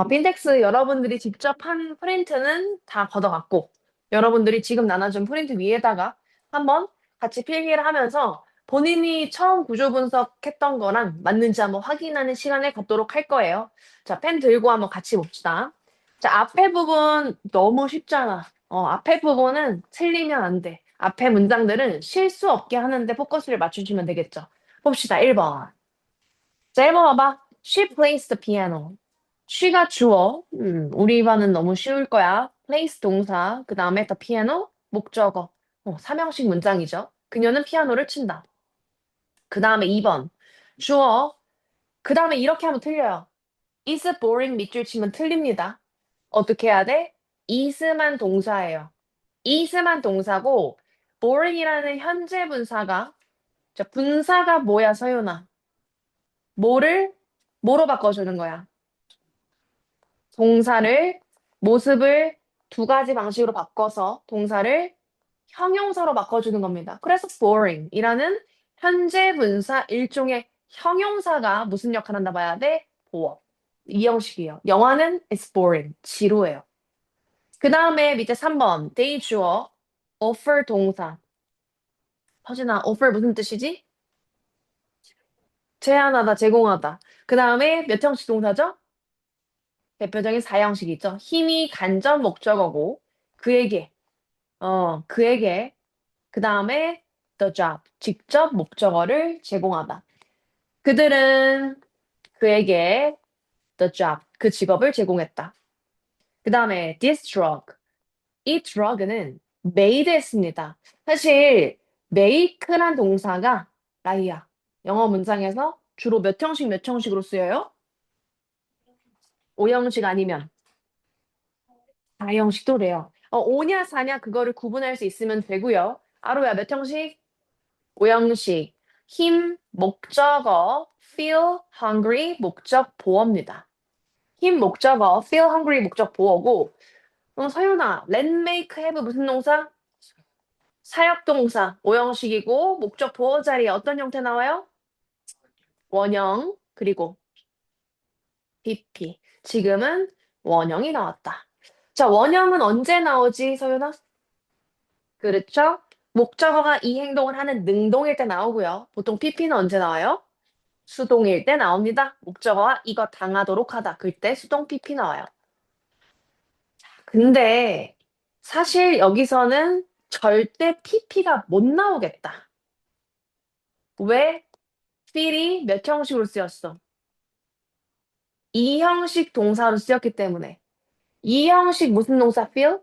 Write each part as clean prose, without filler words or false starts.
핀텍스 여러분들이 직접 한 프린트는 다 걷어갔고, 여러분들이 지금 나눠준 프린트 위에다가 한번 같이 필기를 하면서 본인이 처음 구조 분석했던 거랑 맞는지 한번 확인하는 시간을 갖도록 할 거예요. 자, 펜 들고 한번 같이 봅시다. 자, 앞에 부분 너무 쉽잖아. 앞에 부분은 틀리면 안 돼. 앞에 문장들은 실수 없게 하는데 포커스를 맞추시면 되겠죠. 봅시다. 1번. 자, 1번 봐봐. She plays the piano. she가 주어. 우리 반은 너무 쉬울 거야. place 동사. 그 다음에 the piano. 목적어. 삼형식 문장이죠. 그녀는 피아노를 친다. 그 다음에 2번. 주어. 그 다음에 이렇게 하면 틀려요. is boring 밑줄 치면 틀립니다. 어떻게 해야 돼? is만 동사예요. is만 동사고 boring이라는 현재 분사가 자, 분사가 뭐야, 서윤아? 뭐를 뭐로 바꿔주는 거야? 동사를 모습을 두 가지 방식으로 바꿔서 동사를 형용사로 바꿔주는 겁니다. 그래서 boring이라는 현재 분사 일종의 형용사가 무슨 역할을 한다 봐야 돼? 보어. 이 형식이에요. 영화는 it's boring. 지루해요. 그 다음에 밑에 3번 day 주어 offer 동사. 허진아, offer 무슨 뜻이지? 제안하다, 제공하다. 그 다음에 몇 형식 동사죠? 대표적인 4형식이죠. 힘이 간접 목적어고 그에게 그에게 그 다음에 the job 직접 목적어를 제공하다. 그들은 그에게 the job 그 직업을 제공했다. 그 다음에 this drug 이 drug는 made 했습니다. 사실 make란 동사가 라이야 영어 문장에서 주로 몇 형식 몇 형식으로 쓰여요? 5형식 아니면 4형식도 돼요. 5냐 4냐 그거를 구분할 수 있으면 되고요. 아로야 몇 형식? 5형식. 힘, 목적어, feel hungry, 목적 보어입니다. 힘, 목적어, feel hungry, 목적 보어고 서윤아, let, make, have 무슨 동사? 사역동사 5형식이고 목적 보어 자리에 어떤 형태 나와요? 원형 그리고 PP. 지금은 원형이 나왔다. 자, 원형은 언제 나오지, 서윤아? 그렇죠? 목적어가 이 행동을 하는 능동일 때 나오고요. 보통 PP는 언제 나와요? 수동일 때 나옵니다. 목적어가 이거 당하도록 하다. 그때 수동 PP 나와요. 근데 사실 여기서는 절대 PP가 못 나오겠다. 왜? feel이 몇 형식으로 쓰였어? 이 형식 동사로 쓰였기 때문에. 이 형식 무슨 동사 feel?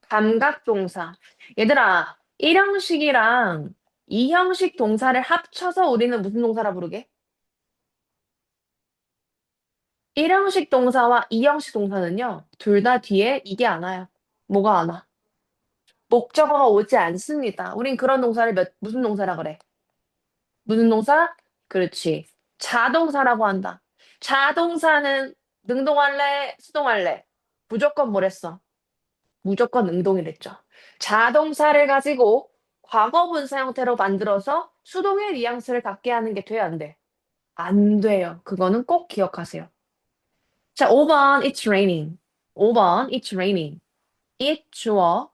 감각 동사. 얘들아, 1형식이랑 2형식 동사를 합쳐서 우리는 무슨 동사라 부르게? 1형식 동사와 2형식 동사는요, 둘 다 뒤에 이게 안 와요. 뭐가 안 와? 목적어가 오지 않습니다. 우린 그런 동사를 무슨 동사라 그래? 무슨 동사? 그렇지. 자동사라고 한다. 자동사는 능동할래? 수동할래? 무조건 뭐랬어? 무조건 능동이랬죠. 자동사를 가지고 과거분사 형태로 만들어서 수동의 뉘앙스를 갖게 하는 게 돼야 안 돼? 안 돼요. 그거는 꼭 기억하세요. 자, 5번 It's raining. 5번 It's raining. It 주어.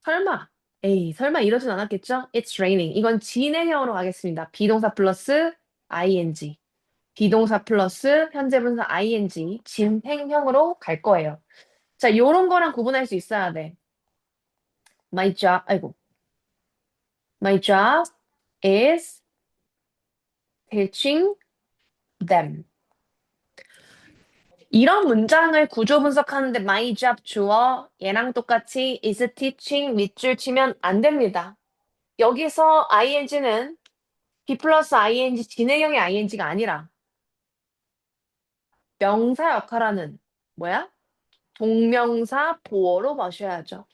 설마. 에이, 설마 이러진 않았겠죠? It's raining. 이건 진행형으로 가겠습니다. 비동사 플러스 ing. 비동사 플러스 현재 분사 ing. 진행형으로 갈 거예요. 자, 요런 거랑 구분할 수 있어야 돼. My job, 아이고. My job is teaching them. 이런 문장을 구조 분석하는데 my job 주어 얘랑 똑같이 is teaching 밑줄 치면 안 됩니다. 여기서 ing는 be 플러스 ing 진행형의 ing가 아니라 명사 역할하는 뭐야? 동명사 보어로 마셔야죠.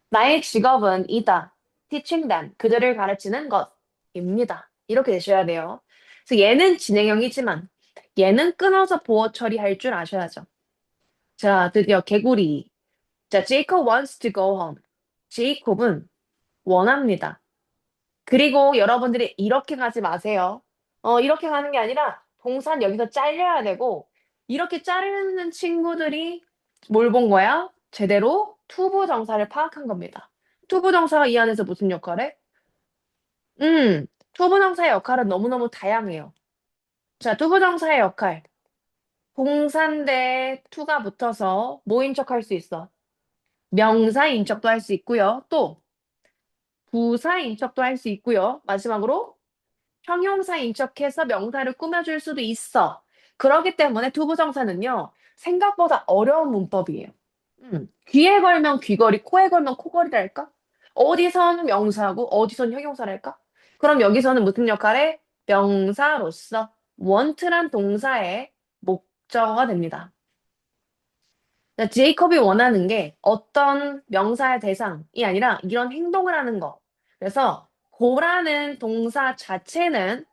나의 직업은 이다. teaching them. 그들을 가르치는 것입니다. 이렇게 되셔야 돼요. 그래서 얘는 진행형이지만 얘는 끊어서 보어 처리할 줄 아셔야죠. 자, 드디어 개구리. 자, Jacob wants to go home. 제이콥은 원합니다. 그리고 여러분들이 이렇게 가지 마세요. 이렇게 가는 게 아니라 동사는 여기서 잘려야 되고 이렇게 자르는 친구들이 뭘 본 거야? 제대로 투부 정사를 파악한 겁니다. 투부 정사가 이 안에서 무슨 역할을 해? 투부 정사의 역할은 너무너무 다양해요. 자, 투부 정사의 역할. 동사인데 투가 붙어서 뭐인 척 할 수 있어? 명사인 척도 할 수 있고요. 또 부사인 척도 할 수 있고요. 마지막으로 형용사인 척해서 명사를 꾸며줄 수도 있어. 그렇기 때문에 투부정사는요, 생각보다 어려운 문법이에요. 귀에 걸면 귀걸이, 코에 걸면 코걸이랄까? 어디선 명사고, 어디선 형용사랄까? 그럼 여기서는 무슨 역할에? 명사로서 want란 동사의 목적어가 됩니다. 자, 제이콥이 원하는 게 어떤 명사의 대상이 아니라 이런 행동을 하는 거. 그래서 고라는 동사 자체는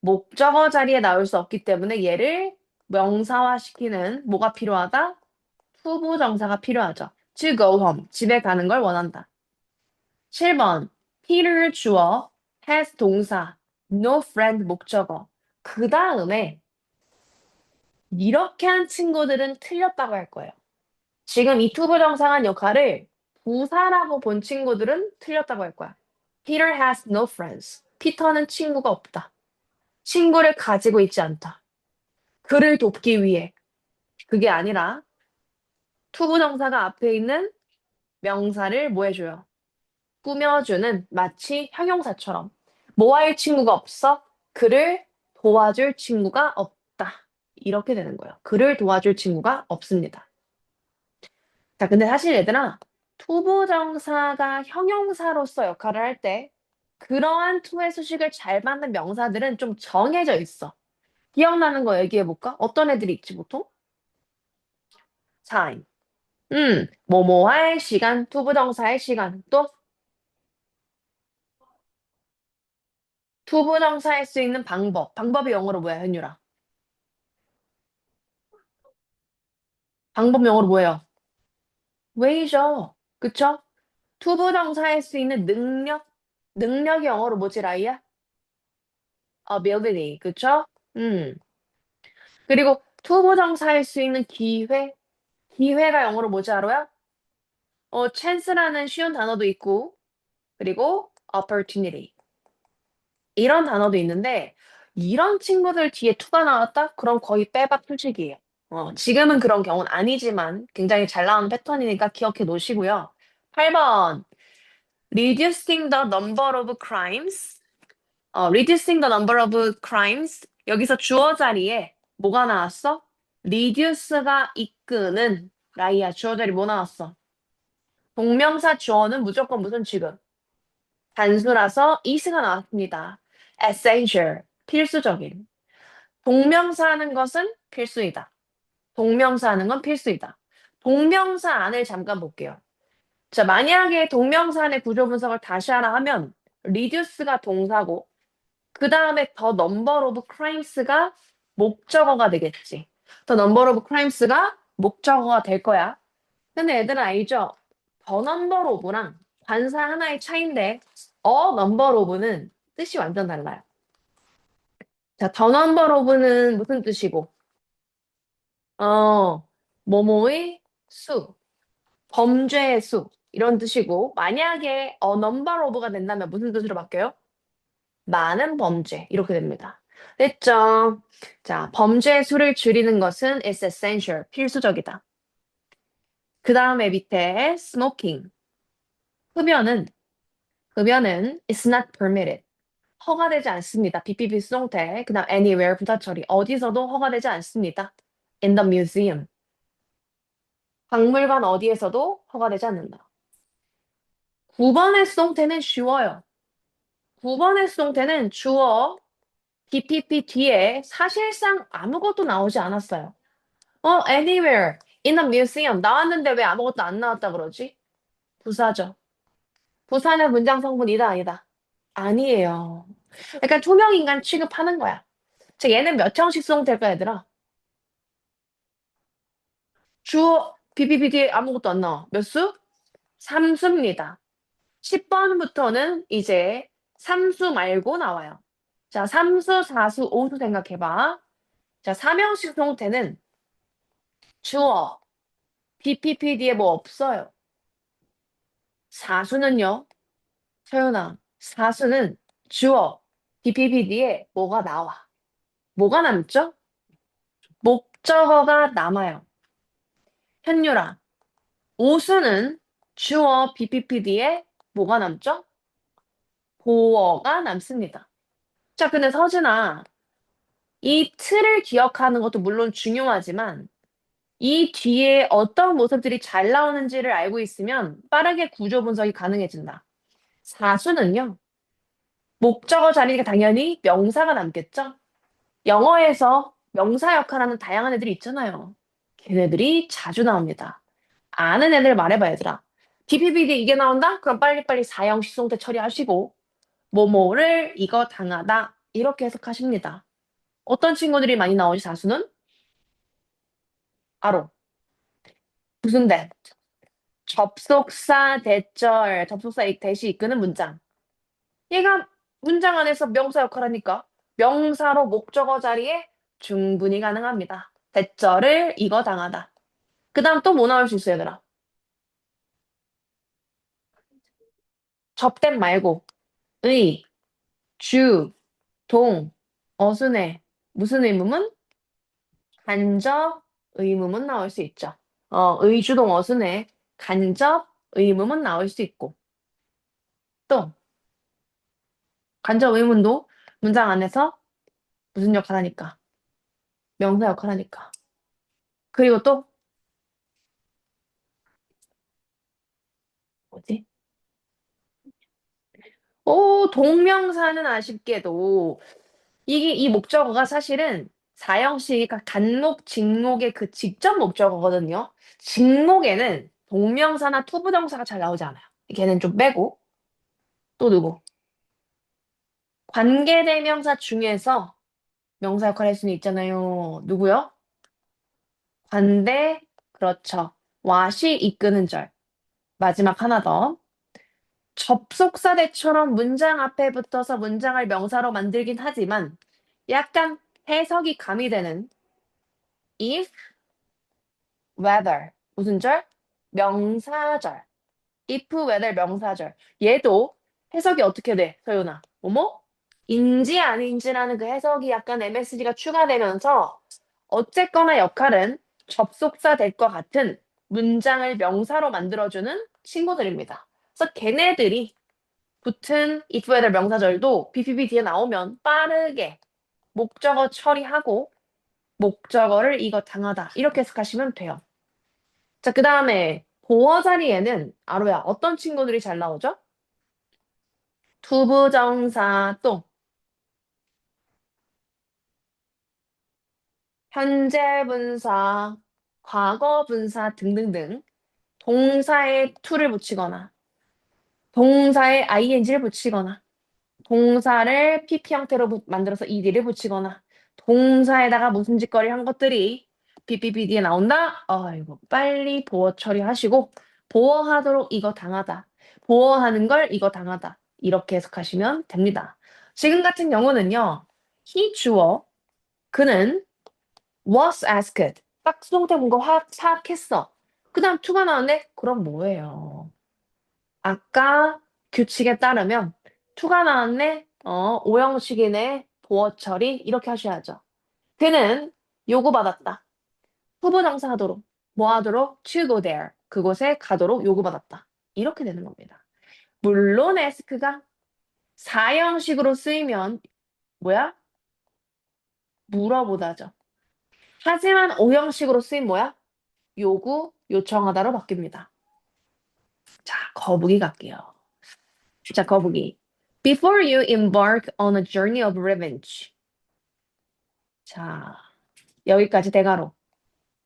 목적어 자리에 나올 수 없기 때문에 얘를 명사화시키는 뭐가 필요하다? 후보정사가 필요하죠. To go home. 집에 가는 걸 원한다. 7번. Peter 주어, has 동사, no friend 목적어. 그 다음에 이렇게 한 친구들은 틀렸다고 할 거예요. 지금 이 투부정사한 역할을 부사라고 본 친구들은 틀렸다고 할 거야. Peter has no friends. 피터는 친구가 없다. 친구를 가지고 있지 않다. 그를 돕기 위해. 그게 아니라 투부정사가 앞에 있는 명사를 뭐 해줘요? 꾸며주는 마치 형용사처럼. 뭐 할 친구가 없어? 그를 도와줄 친구가 없다. 이렇게 되는 거예요. 그를 도와줄 친구가 없습니다. 자, 근데 사실 얘들아, 투부정사가 형용사로서 역할을 할 때 그러한 투의 수식을 잘 받는 명사들은 좀 정해져 있어. 기억나는 거 얘기해볼까? 어떤 애들이 있지, 보통? time. 뭐뭐 할 시간, 투부정사의 시간. 또 투부정사 할 수 있는 방법. 방법이 영어로 뭐야, 현유라? 방법 영어로 뭐예요? way죠. 그쵸? 투부정사 할 수 있는 능력. 능력이 영어로 뭐지, 라이야? ability. 그쵸? 음. 그리고 투부정사 할 수 있는 기회. 기회가 영어로 뭐지, 알아요? chance라는 쉬운 단어도 있고, 그리고 opportunity. 이런 단어도 있는데, 이런 친구들 뒤에 투가 나왔다? 그럼 거의 빼박 표식이에요. 지금은 그런 경우는 아니지만 굉장히 잘 나오는 패턴이니까 기억해 놓으시고요. 8번. reducing the number of crimes. reducing the number of crimes. 여기서 주어 자리에 뭐가 나왔어? reduce가 이끄는 라이야. 주어 자리 뭐 나왔어? 동명사 주어는 무조건 무슨 취급? 단수라서 is가 나왔습니다. essential, 필수적인. 동명사 하는 것은 필수이다. 동명사 하는 건 필수이다. 동명사 안을 잠깐 볼게요. 자, 만약에 동명사 안의 구조 분석을 다시 하나 하면 reduce가 동사고 그 다음에 the number of crimes가 목적어가 되겠지. the number of crimes가 목적어가 될 거야. 근데 얘들은 알죠? the number of랑 관사 하나의 차이인데 a number of는 뜻이 완전 달라요. 자, the number of는 무슨 뜻이고 뭐뭐의 수, 범죄의 수 이런 뜻이고 만약에 number of가 된다면 무슨 뜻으로 바뀌어요? 많은 범죄 이렇게 됩니다. 됐죠? 자, 범죄의 수를 줄이는 것은 is essential, 필수적이다. 그 다음에 밑에 smoking, 흡연은 is not permitted, 허가되지 않습니다. BPP 수동태, 그 다음 anywhere 부사 처리, 어디서도 허가되지 않습니다. in the museum, 박물관 어디에서도 허가되지 않는다. 9번의 수동태는 쉬워요. 9번의 수동태는 주어, BPP 뒤에 사실상 아무것도 나오지 않았어요. anywhere, in a museum 나왔는데 왜 아무것도 안 나왔다 그러지? 부사죠. 부사는 문장 성분이다, 아니다? 아니에요. 약간 투명인간 취급하는 거야. 자, 얘는 몇 형식 수동태일까, 얘들아? 주어, BPPD에 아무것도 안 나와. 몇 수? 3수입니다. 10번부터는 이제 3수 말고 나와요. 자, 3수, 4수, 5수 생각해봐. 자, 3형식 수동태는 주어. BPPD에 뭐 없어요. 사수는요? 서연아, 사수는 주어. BPPD에 뭐가 나와? 뭐가 남죠? 목적어가 남아요. 현유라, 오수는 주어 BPPD에 뭐가 남죠? 보어가 남습니다. 자, 근데 서진아, 이 틀을 기억하는 것도 물론 중요하지만 이 뒤에 어떤 모습들이 잘 나오는지를 알고 있으면 빠르게 구조 분석이 가능해진다. 사수는요, 목적어 자리니까 당연히 명사가 남겠죠? 영어에서 명사 역할하는 다양한 애들이 있잖아요. 걔네들이 자주 나옵니다. 아는 애들 말해봐, 얘들아. DPPD 이게 나온다? 그럼 빨리빨리 사형식 송태 처리하시고, 뭐뭐를 이거 당하다. 이렇게 해석하십니다. 어떤 친구들이 많이 나오지, 사수는? 바로. 무슨 대? 접속사 대절, 접속사 대시 이끄는 문장. 얘가 문장 안에서 명사 역할하니까 명사로 목적어 자리에 충분히 가능합니다. 대절을 이거 당하다. 그 다음 또 뭐 나올 수 있어요, 얘들아? 접대 말고 의, 주, 동, 어순에 무슨 의문문? 간접 의문문 나올 수 있죠. 의주동 어순에 간접 의문문 나올 수 있고 또 간접 의문도 문장 안에서 무슨 역할 하니까? 명사 역할 하니까. 그리고 또 뭐지? 동명사는 아쉽게도 이게 이 목적어가 사실은 사형식, 그러니까 간목, 직목의 그 직접 목적어거든요. 직목에는 동명사나 투부정사가 잘 나오지 않아요. 걔는 좀 빼고 또 누구? 관계대명사 중에서 명사 역할 할 수는 있잖아요. 누구요? 관대, 그렇죠. 와시 이끄는 절. 마지막 하나 더. 접속사대처럼 문장 앞에 붙어서 문장을 명사로 만들긴 하지만 약간 해석이 가미되는 if, whether. 무슨 절? 명사절. if, whether 명사절. 얘도 해석이 어떻게 돼, 서윤아? 뭐뭐? 인지 아닌지라는 그 해석이 약간 MSG가 추가되면서 어쨌거나 역할은 접속사 될 것 같은 문장을 명사로 만들어주는 친구들입니다. 그래서 걔네들이 붙은 if, whether 명사절도 BPP 뒤에 나오면 빠르게 목적어 처리하고 목적어를 이거 당하다 이렇게 해석하시면 돼요. 자, 그 다음에 보어 자리에는 아로야 어떤 친구들이 잘 나오죠? 투부정사 또 현재 분사, 과거 분사 등등등 동사에 to를 붙이거나 동사에 ing를 붙이거나 동사를 pp 형태로 만들어서 ed를 붙이거나 동사에다가 무슨 짓거리 한 것들이 ppbd에 나온다? 아이고 빨리 보어 처리하시고 보어하도록 이거 당하다. 보어하는 걸 이거 당하다. 이렇게 해석하시면 됩니다. 지금 같은 경우는요. he 주어 그는 was asked 딱 수동태 본거 파악했어. 그 다음 to가 나왔네? 그럼 뭐예요? 아까 규칙에 따르면 투가 나왔네? 오형식이네? 보어 처리? 이렇게 하셔야죠. 그는 요구받았다. 후보정사 하도록. 뭐 하도록? To go there. 그곳에 가도록 요구받았다. 이렇게 되는 겁니다. 물론 ask가 사형식으로 쓰이면 뭐야? 물어보다죠. 하지만 오형식으로 쓰임 뭐야? 요구, 요청하다로 바뀝니다. 자, 거북이 갈게요. 자, 거북이. Before you embark on a journey of revenge. 자, 여기까지 대가로.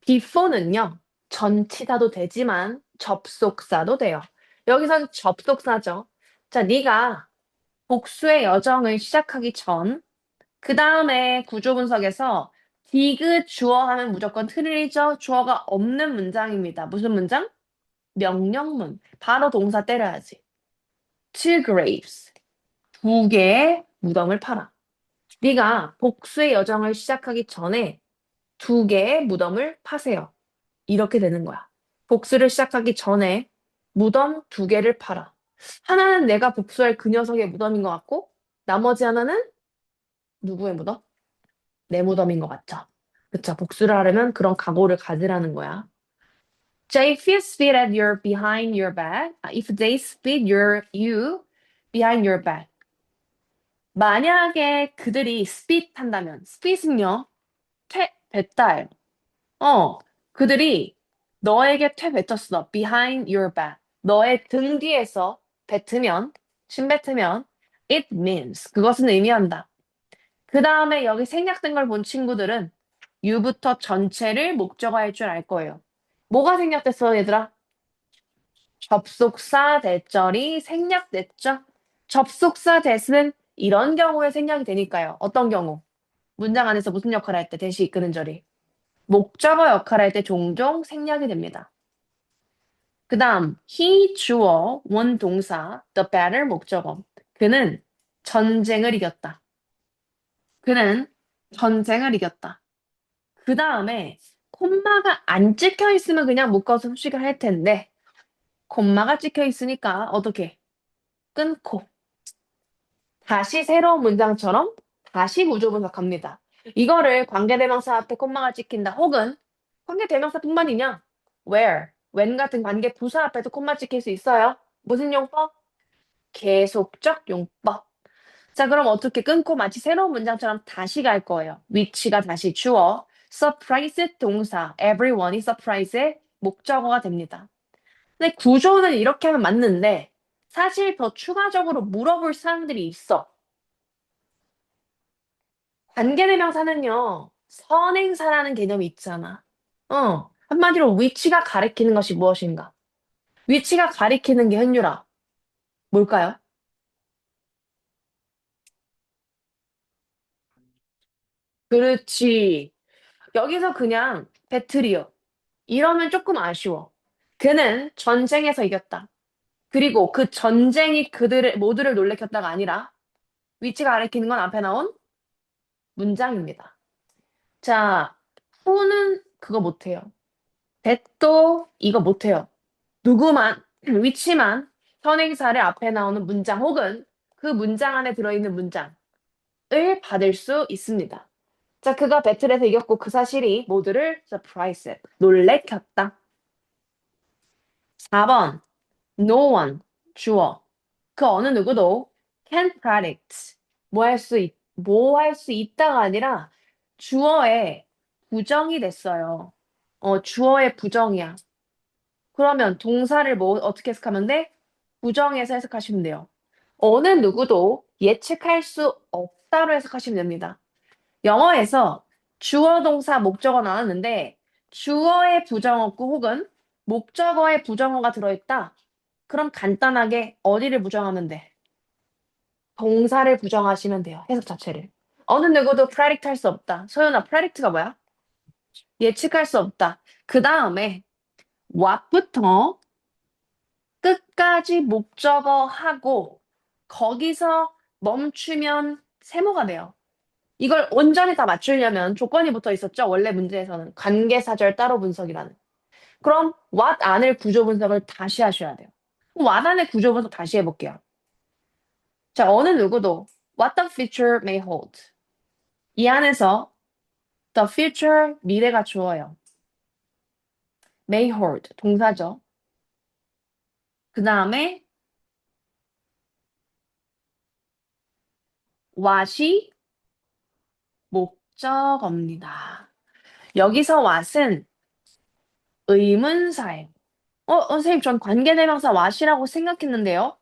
before는요, 전치사도 되지만 접속사도 돼요. 여기선 접속사죠. 자, 네가 복수의 여정을 시작하기 전, 그 다음에 구조 분석에서 디귿 주어 하면 무조건 틀리죠. 주어가 없는 문장입니다. 무슨 문장? 명령문. 바로 동사 때려야지. Two graves. 두 개의 무덤을 팔아. 네가 복수의 여정을 시작하기 전에 두 개의 무덤을 파세요. 이렇게 되는 거야. 복수를 시작하기 전에 무덤 두 개를 팔아. 하나는 내가 복수할 그 녀석의 무덤인 것 같고, 나머지 하나는 누구의 무덤? 내 무덤인 것 같죠? 그쵸? 복수를 하려면 그런 각오를 가지라는 거야. 자, if you spit at your behind your back, if they spit you behind your back. 만약에 그들이 spit 한다면, spit은요, 뱉다예요. 그들이 너에게 뱉었어. behind your back. 너의 등 뒤에서 뱉으면, 침뱉으면, it means. 그것은 의미한다. 그 다음에 여기 생략된 걸 본 친구들은 you부터 전체를 목적어할 줄 알 거예요. 뭐가 생략됐어, 얘들아? 접속사 대절이 생략됐죠? 접속사 대는 이런 경우에 생략이 되니까요. 어떤 경우? 문장 안에서 무슨 역할을 할 때 대시 이끄는 절이? 목적어 역할을 할 때 종종 생략이 됩니다. 그 다음, he 주어, 원동사, the battle 목적어. 그는 전쟁을 이겼다. 그는 전쟁을 이겼다. 그 다음에 콤마가 안 찍혀 있으면 그냥 묶어서 수식을 할 텐데 콤마가 찍혀 있으니까 어떻게? 끊고 다시 새로운 문장처럼 다시 구조 분석합니다. 이거를 관계대명사 앞에 콤마가 찍힌다 혹은 관계대명사뿐만이냐? where, when 같은 관계 부사 앞에도 콤마 찍힐 수 있어요. 무슨 용법? 계속적 용법. 자, 그럼 어떻게 끊고 마치 새로운 문장처럼 다시 갈 거예요. which가 다시 주어, surprise 동사, everyone이 surprise의 목적어가 됩니다. 근데 구조는 이렇게 하면 맞는데 사실 더 추가적으로 물어볼 사람들이 있어. 관계대명사는요, 선행사라는 개념이 있잖아. 한마디로 위치가 가리키는 것이 무엇인가? 위치가 가리키는 게 현유라. 뭘까요? 그렇지. 여기서 그냥 배틀이요. 이러면 조금 아쉬워. 그는 전쟁에서 이겼다. 그리고 그 전쟁이 그들을 모두를 놀래켰다가 아니라 위치가 가리키는 건 앞에 나온 문장입니다. 자, 후는 그거 못해요. that도 이거 못해요. 누구만, 위치만 선행사를 앞에 나오는 문장 혹은 그 문장 안에 들어있는 문장을 받을 수 있습니다. 자, 그가 배틀에서 이겼고 그 사실이 모두를 surprise, 놀래켰다. 4번, no one, 주어. 그 어느 누구도 can predict, 뭐 할 수 있다가 아니라 주어의 부정이 됐어요. 주어의 부정이야. 그러면 동사를 뭐 어떻게 해석하면 돼? 부정해서 해석하시면 돼요. 어느 누구도 예측할 수 없다로 해석하시면 됩니다. 영어에서 주어, 동사, 목적어 나왔는데 주어의 부정어구 혹은 목적어의 부정어가 들어있다. 그럼 간단하게 어디를 부정하면 돼? 동사를 부정하시면 돼요. 해석 자체를. 어느 누구도 predict 할 수 없다. 소연아, predict가 뭐야? 예측할 수 없다. 그 다음에 what부터 끝까지 목적어 하고 거기서 멈추면 세모가 돼요. 이걸 온전히 다 맞추려면 조건이 붙어 있었죠. 원래 문제에서는 관계사절 따로 분석이라는. 그럼 what 안을 구조 분석을 다시 하셔야 돼요. what 안의 구조 분석 다시 해볼게요. 자, 어느 누구도 what the future may hold. 이 안에서 the future 미래가 주어요. may hold 동사죠. 그 다음에 what이 목적어입니다. 여기서 what은 의문사예요. 선생님, 전 관계대명사 what이라고 생각했는데요.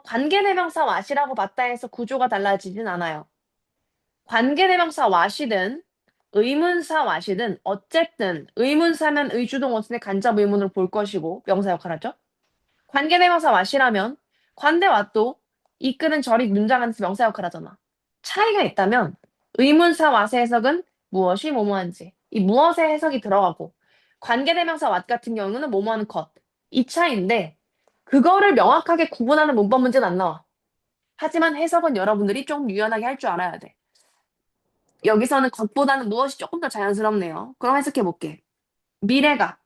관계대명사 what이라고 봤다 해서 구조가 달라지진 않아요. 관계대명사 what이든 의문사 what이든 어쨌든 의문사면 의주동어순의 간접 의문으로 볼 것이고 명사 역할 하죠. 관계대명사 what이라면 관대 what도 이끄는 절이 문장 안에서 명사 역할 하잖아. 차이가 있다면 의문사 what의 해석은 무엇이 뭐뭐한지 이 무엇의 해석이 들어가고 관계대명사 what 같은 경우는 뭐뭐하는 것 이 차이인데 그거를 명확하게 구분하는 문법 문제는 안 나와. 하지만 해석은 여러분들이 좀 유연하게 할 줄 알아야 돼. 여기서는 것보다는 무엇이 조금 더 자연스럽네요. 그럼 해석해 볼게. 미래가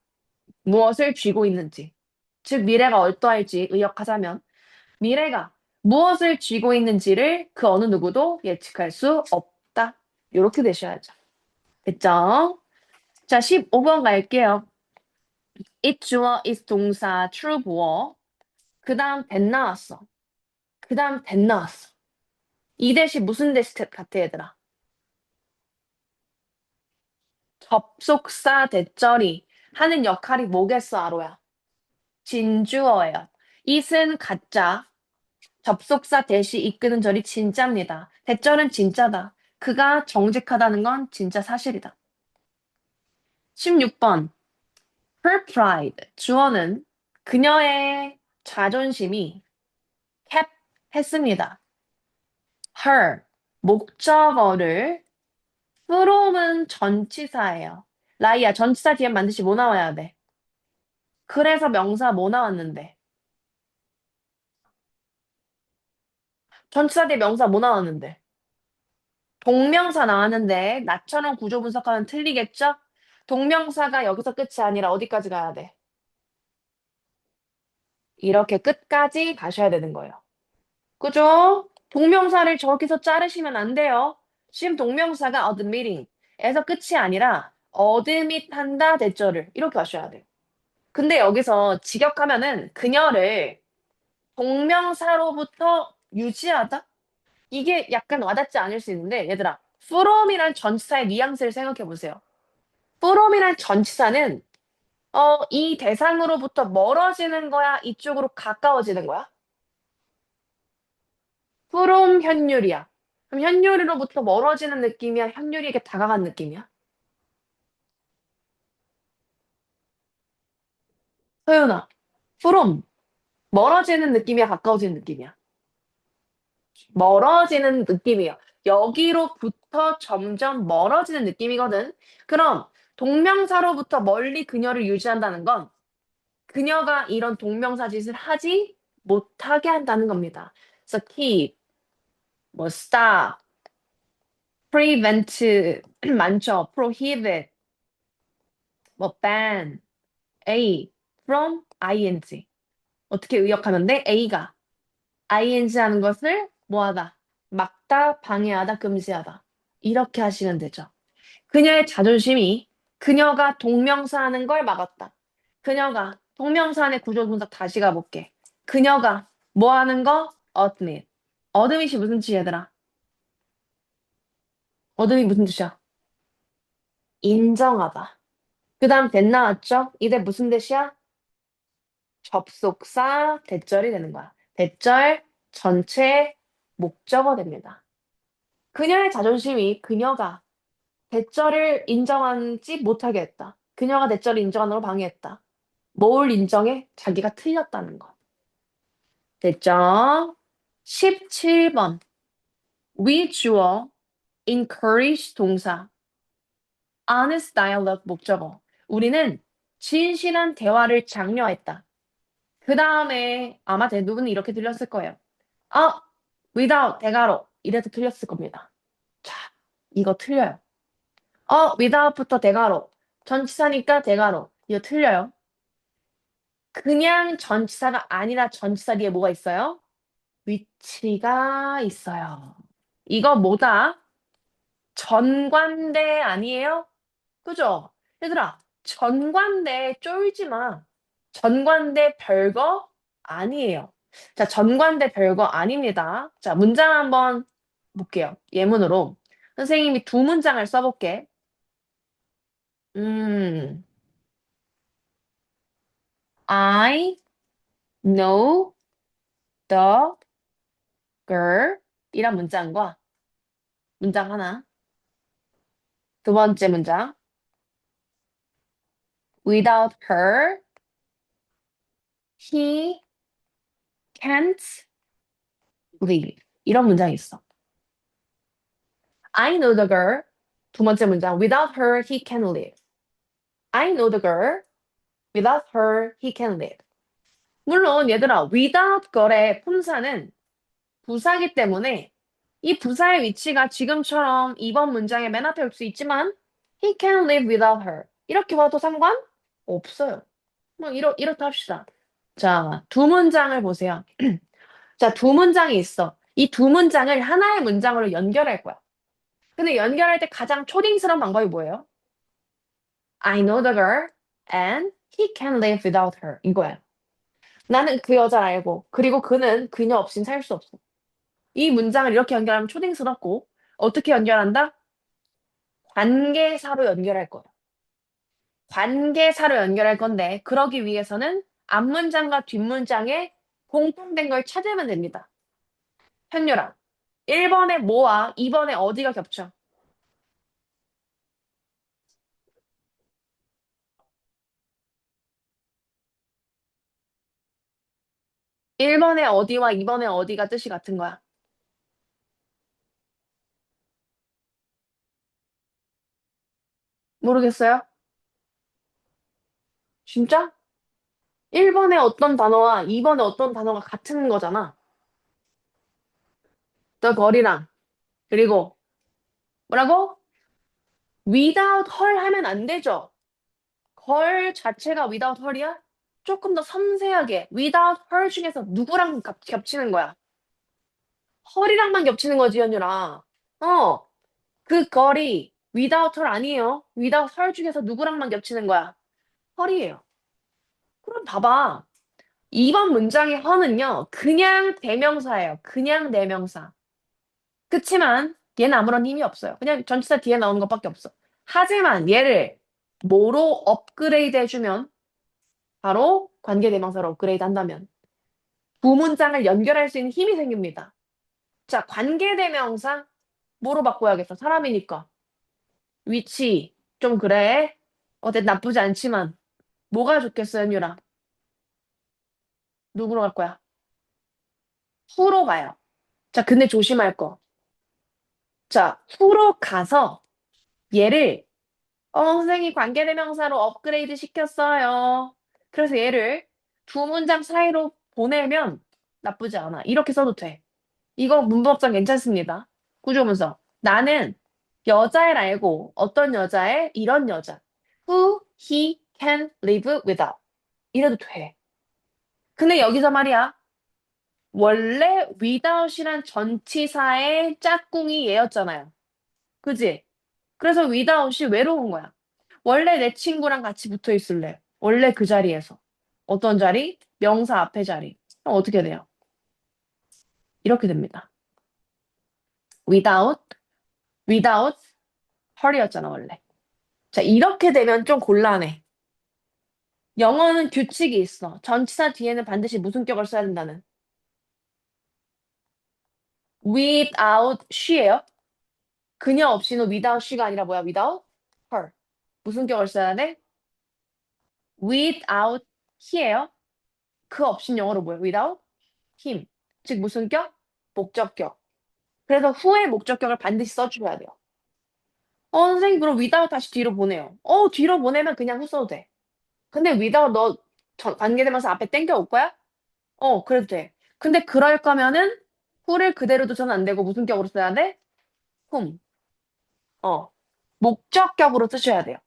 무엇을 쥐고 있는지, 즉 미래가 어떠할지 의역하자면 미래가 무엇을 쥐고 있는지를 그 어느 누구도 예측할 수 없다. 이렇게 되셔야죠. 됐죠? 자, 15번 갈게요. it 주어 is 동사 true 보어. 그 다음 that 나왔어. 그 다음 that 나왔어. 이 대시 무슨 대시 같아 얘들아? 접속사 대절이 하는 역할이 뭐겠어 아로야? 진주어예요. it은 가짜, 접속사 대시 이끄는 절이 진짜입니다. 대절은 진짜다. 그가 정직하다는 건 진짜 사실이다. 16번. Her pride. 주어는 그녀의 자존심이 kept 했습니다. Her. 목적어를 from은 전치사예요. 라이야, 전치사 뒤에 반드시 뭐 나와야 돼? 그래서 명사 뭐 나왔는데? 전치사 뒤에 명사 뭐 나왔는데? 동명사 나왔는데 나처럼 구조 분석하면 틀리겠죠? 동명사가 여기서 끝이 아니라 어디까지 가야 돼? 이렇게 끝까지 가셔야 되는 거예요. 그죠? 동명사를 저기서 자르시면 안 돼요. 지금 동명사가 admitting 에서 끝이 아니라 admit 한다 대절을 이렇게 하셔야 돼요. 근데 여기서 직역하면은 그녀를 동명사로부터 유지하다? 이게 약간 와닿지 않을 수 있는데 얘들아 from이란 전치사의 뉘앙스를 생각해 보세요. from이란 전치사는 이 대상으로부터 멀어지는 거야? 이쪽으로 가까워지는 거야? from 현율이야. 그럼 현율이로부터 멀어지는 느낌이야? 현율이에게 다가간 느낌이야? 소연아, from 멀어지는 느낌이야? 가까워지는 느낌이야? 멀어지는 느낌이에요. 여기로부터 점점 멀어지는 느낌이거든. 그럼 동명사로부터 멀리 그녀를 유지한다는 건 그녀가 이런 동명사 짓을 하지 못하게 한다는 겁니다. 그래서 keep, 뭐 stop, prevent 많죠. prohibit, 뭐 ban, A from ing. 어떻게 의역하면 돼? A가 ing 하는 것을 뭐하다? 막다, 방해하다, 금지하다. 이렇게 하시면 되죠. 그녀의 자존심이 그녀가 동명사 하는 걸 막았다. 그녀가 동명사 안의 구조 분석 다시 가볼게. 그녀가 뭐 하는 거? admit. admit이 무슨 뜻이야, 얘들아? admit 무슨 뜻이야? 인정하다. 그 다음 that 나왔죠? 이게 무슨 뜻이야? 접속사 대절이 되는 거야. 대절 전체 목적어 됩니다. 그녀의 자존심이 그녀가 대절을 인정하지 못하게 했다. 그녀가 대절을 인정하는 걸 방해했다. 뭘 인정해? 자기가 틀렸다는 거. 됐죠? 17번. We 주어, encourage 동사, honest dialogue 목적어. 우리는 진실한 대화를 장려했다. 그 다음에 아마 대부분 이렇게 들렸을 거예요. 아, without 대가로 이래서 틀렸을 겁니다. 자, 이거 틀려요. without부터 대가로 전치사니까 대가로 이거 틀려요. 그냥 전치사가 아니라 전치사 뒤에 뭐가 있어요? 위치가 있어요. 이거 뭐다? 전관대 아니에요? 그죠? 얘들아, 전관대 쫄지 마. 전관대 별거 아니에요. 자, 전관대 별거 아닙니다. 자, 문장 한번 볼게요. 예문으로. 선생님이 두 문장을 써볼게. 음, I know the girl 이란 문장과 문장 하나. 두 번째 문장. Without her, he can't live. 이런 문장이 있어. I know the girl. 두 번째 문장. Without her, he can live. I know the girl. Without her, he can live. 물론 얘들아, without girl의 품사는 부사기 때문에 이 부사의 위치가 지금처럼 이번 문장의 맨 앞에 올 수 있지만 he can live without her. 이렇게 봐도 상관없어요. 뭐 이렇다 합시다. 자, 두 문장을 보세요. 자, 두 문장이 있어. 이 두 문장을 하나의 문장으로 연결할 거야. 근데 연결할 때 가장 초딩스러운 방법이 뭐예요? I know the girl and he can't live without her. 이거야. 나는 그 여자를 알고, 그리고 그는 그녀 없인 살 수 없어. 이 문장을 이렇게 연결하면 초딩스럽고, 어떻게 연결한다? 관계사로 연결할 거야. 관계사로 연결할 건데, 그러기 위해서는 앞문장과 뒷문장에 공통된 걸 찾으면 됩니다. 현유라, 1번에 뭐와 2번에 어디가 겹쳐? 1번에 어디와 2번에 어디가 뜻이 같은 거야? 모르겠어요? 진짜? 1번에 어떤 단어와 2번에 어떤 단어가 같은 거잖아. 더 거리랑. 그리고 뭐라고? without her 하면 안 되죠. her 자체가 without her이야? 조금 더 섬세하게 without her 중에서 누구랑 겹치는 거야? her이랑만 겹치는 거지, 연유라. 어, 그 거리 without her 아니에요. without her 중에서 누구랑만 겹치는 거야? her이에요. 그럼 봐봐. 2번 문장의 her는요, 그냥 대명사예요. 그냥 대명사. 그치만 얘는 아무런 힘이 없어요. 그냥 전치사 뒤에 나오는 것밖에 없어. 하지만 얘를 뭐로 업그레이드 해주면 바로 관계대명사로 업그레이드 한다면 두 문장을 연결할 수 있는 힘이 생깁니다. 자, 관계대명사 뭐로 바꿔야겠어? 사람이니까. 위치 좀 그래. 어때 나쁘지 않지만 뭐가 좋겠어, 연유라? 누구로 갈 거야? 후로 가요. 자, 근데 조심할 거. 자, 후로 가서 얘를 선생님 관계대명사로 업그레이드 시켰어요. 그래서 얘를 두 문장 사이로 보내면 나쁘지 않아. 이렇게 써도 돼. 이거 문법상 괜찮습니다. 구조문서. 나는 여자를 알고 어떤 여자애? 이런 여자. Who he can live without. 이래도 돼. 근데 여기서 말이야. 원래 without이란 전치사의 짝꿍이 얘였잖아요. 그지? 그래서 without이 외로운 거야. 원래 내 친구랑 같이 붙어 있을래. 원래 그 자리에서. 어떤 자리? 명사 앞에 자리. 그럼 어떻게 돼요? 이렇게 됩니다. without, without her이었잖아, 원래. 자, 이렇게 되면 좀 곤란해. 영어는 규칙이 있어. 전치사 뒤에는 반드시 무슨 격을 써야 된다는. without she예요. 그녀 없이는 without she가 아니라 뭐야? without her. 무슨 격을 써야 돼? without he예요. 그 없인 영어로 뭐예요? without him. 즉 무슨 격? 목적격. 그래서 후에 목적격을 반드시 써주셔야 돼요. 선생님 그럼 without 다시 뒤로 보내요. 뒤로 보내면 그냥 후 써도 돼. 근데 without 너 관계대명사 앞에 땡겨 올 거야? 그래도 돼. 근데 그럴 거면은 후를 그대로 둬서는 안 되고 무슨 격으로 써야 돼? whom. 어. 목적격으로 쓰셔야 돼요.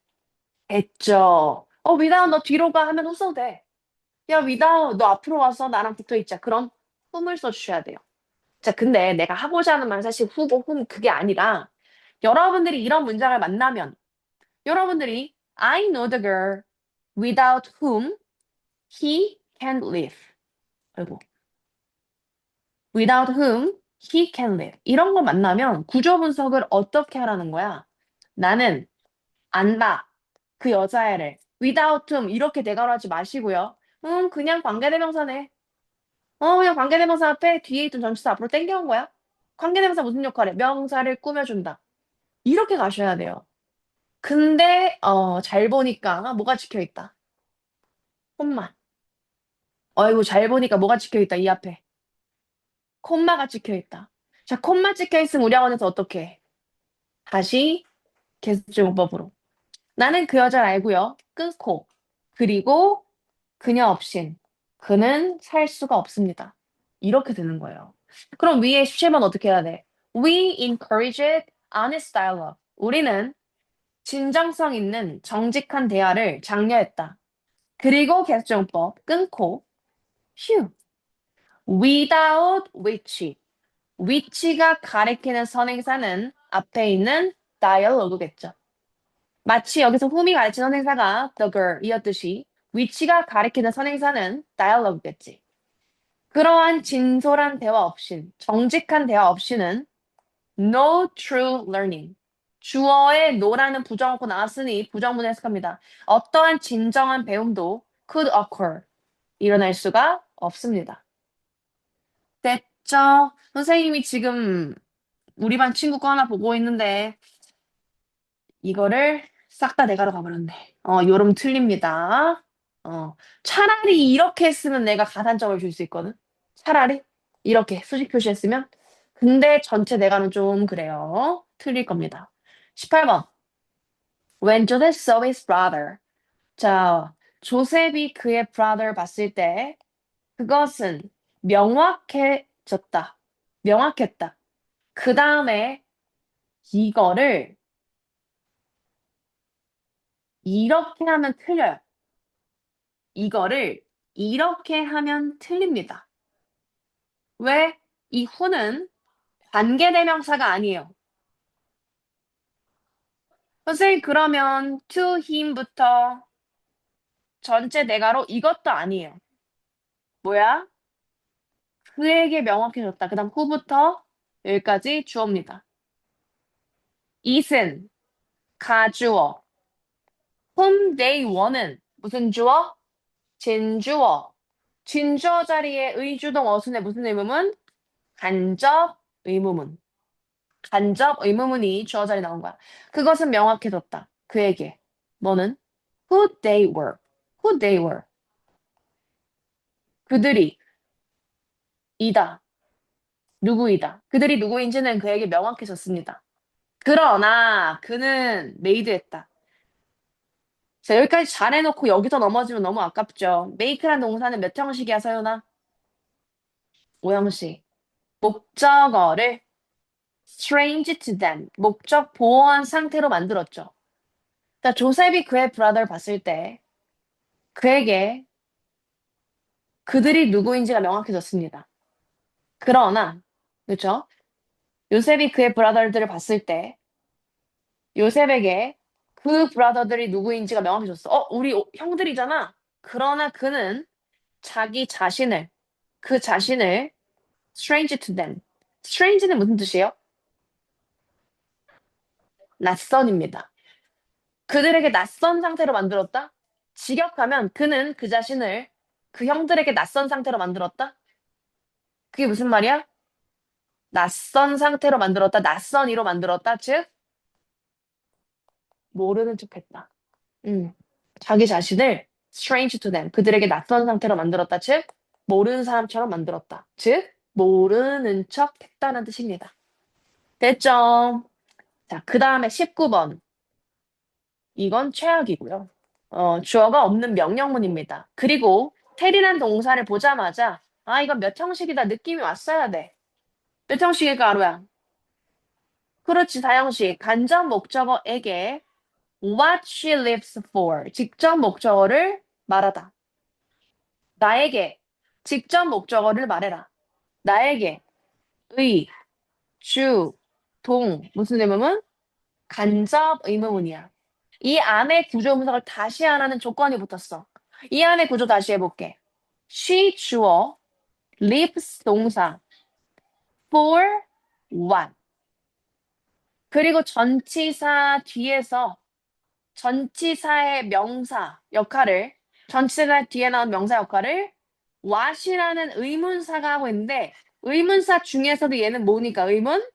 됐죠. without 너 뒤로 가 하면 후 써도 돼. 야, without 너 앞으로 와서 나랑 붙어 있자. 그럼 whom을 써주셔야 돼요. 자, 근데 내가 하고자 하는 말은 사실 who고 whom 그게 아니라 여러분들이 이런 문장을 만나면 여러분들이 I know the girl without whom he can't live. 아이고. without whom he can live. 이런 거 만나면 구조 분석을 어떻게 하라는 거야? 나는 안다. 그 여자애를. without whom 이렇게 대괄호 하지 마시고요. 그냥 관계대명사네. 그냥 관계대명사 앞에 뒤에 있던 전치사 앞으로 땡겨온 거야. 관계대명사 무슨 역할해? 명사를 꾸며준다. 이렇게 가셔야 돼요. 근데 잘 보니까 뭐가 찍혀 있다. 콤마. 어이구 잘 보니까 뭐가 찍혀 있다. 이 앞에. 콤마가 찍혀 있다. 자, 콤마 찍혀 있으면 우리 학원에서 어떻게 해? 다시 계수증법으로. 나는 그 여자를 알고요. 끊고. 그리고 그녀 없인 그는 살 수가 없습니다. 이렇게 되는 거예요. 그럼 위에 17번 어떻게 해야 돼? We encourage honest dialogue. 우리는 진정성 있는 정직한 대화를 장려했다. 그리고 계속정법 끊고 휴 without which which가 가리키는 선행사는 앞에 있는 dialogue겠죠. 마치 여기서 whom이 가리키는 선행사가 the girl이었듯이 which가 가리키는 선행사는 dialogue겠지. 그러한 진솔한 대화 없인, 정직한 대화 없이는 no true learning. 주어에 no라는 부정어가 나왔으니 부정문을 해석합니다. 어떠한 진정한 배움도 could occur. 일어날 수가 없습니다. 됐죠? 선생님이 지금 우리 반 친구 거 하나 보고 있는데 이거를 싹 다 내가로 가버렸네. 요럼 틀립니다. 차라리 이렇게 했으면 내가 가산점을 줄 수 있거든. 차라리 이렇게 수직 표시했으면. 근데 전체 내가는 좀 그래요. 틀릴 겁니다. 18번. When Joseph saw his brother. 자, 조셉이 그의 brother 봤을 때 그것은 명확해졌다. 명확했다. 그 다음에 이거를 이렇게 하면 틀려요. 이거를 이렇게 하면 틀립니다. 왜? 이 who는 관계대명사가 아니에요. 선생님, 그러면 to him부터 전체 대가로 이것도 아니에요. 뭐야? 그에게 명확해졌다. 그 다음 who부터 여기까지 주어입니다. it은 가주어. whom they were는 무슨 주어? 진주어. 진주어 자리에 의주동 어순의 무슨 의문문? 간접 의문문. 간접 의문문이 주어 자리에 나온 거야. 그것은 명확해졌다. 그에게. 뭐는? Who they were. Who they were. 그들이 이다. 누구이다. 그들이 누구인지는 그에게 명확해졌습니다. 그러나 그는 메이드했다. 자, 여기까지 잘해놓고 여기서 넘어지면 너무 아깝죠. make란 동사는 몇 형식이야, 서윤아? 5형식. 목적어를 strange to them. 목적 보호한 상태로 만들었죠. 자, 조셉이 그의 brother 봤을 때 그에게 그들이 누구인지가 명확해졌습니다. 그러나, 그렇죠? 요셉이 그의 브라더들을 봤을 때 요셉에게 그 브라더들이 누구인지가 명확해졌어. 우리 형들이잖아. 그러나 그는 자기 자신을, 그 자신을 strange to them. strange는 무슨 뜻이에요? 낯선입니다. 그들에게 낯선 상태로 만들었다? 직역하면 그는 그 자신을 그 형들에게 낯선 상태로 만들었다? 그게 무슨 말이야? 낯선 상태로 만들었다, 낯선이로 만들었다, 즉 모르는 척했다. 자기 자신을 strange to them, 그들에게 낯선 상태로 만들었다, 즉 모르는 사람처럼 만들었다, 즉 모르는 척 했다는 뜻입니다. 됐죠? 자, 그 다음에 19번. 이건 최악이고요. 주어가 없는 명령문입니다. 그리고 텔이란 동사를 보자마자 이건 몇 형식이다 느낌이 왔어야 돼. 몇 형식일까, 아루야? 그렇지, 4형식. 간접 목적어에게 what she lives for. 직접 목적어를 말하다. 나에게 직접 목적어를 말해라. 나에게 의, 주, 동 무슨 의문문? 간접 의문문이야. 이 안에 구조 분석을 다시 하라는 조건이 붙었어. 이 안에 구조 다시 해볼게. she 주어, lives 동사, for what. 그리고 전치사 뒤에서 전치사의 명사 역할을 전치사 뒤에 나온 명사 역할을 what이라는 의문사가 하고 있는데 의문사 중에서도 얘는 뭐니까 의문?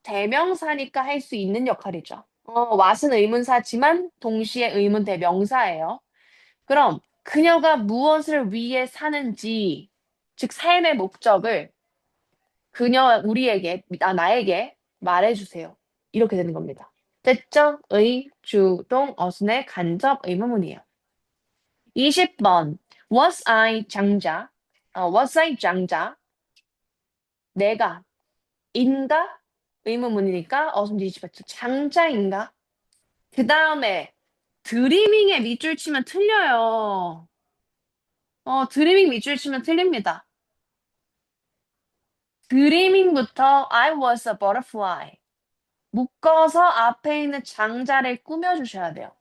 대명사니까 할 수 있는 역할이죠. what은 의문사지만 동시에 의문 대명사예요. 그럼 그녀가 무엇을 위해 사는지 즉 삶의 목적을 우리에게 나에게 말해주세요. 이렇게 되는 겁니다. 됐죠? 의, 주, 동, 어순의 간접 의문문이에요. 20번. Was I 장자? Was I 장자? 내가 인가? 의문문이니까 어순 뒤집었죠. 장자인가? 그 다음에 드리밍에 밑줄 치면 틀려요. 드리밍 밑줄 치면 틀립니다. 드리밍부터 I was a butterfly. 묶어서 앞에 있는 장자를 꾸며주셔야 돼요.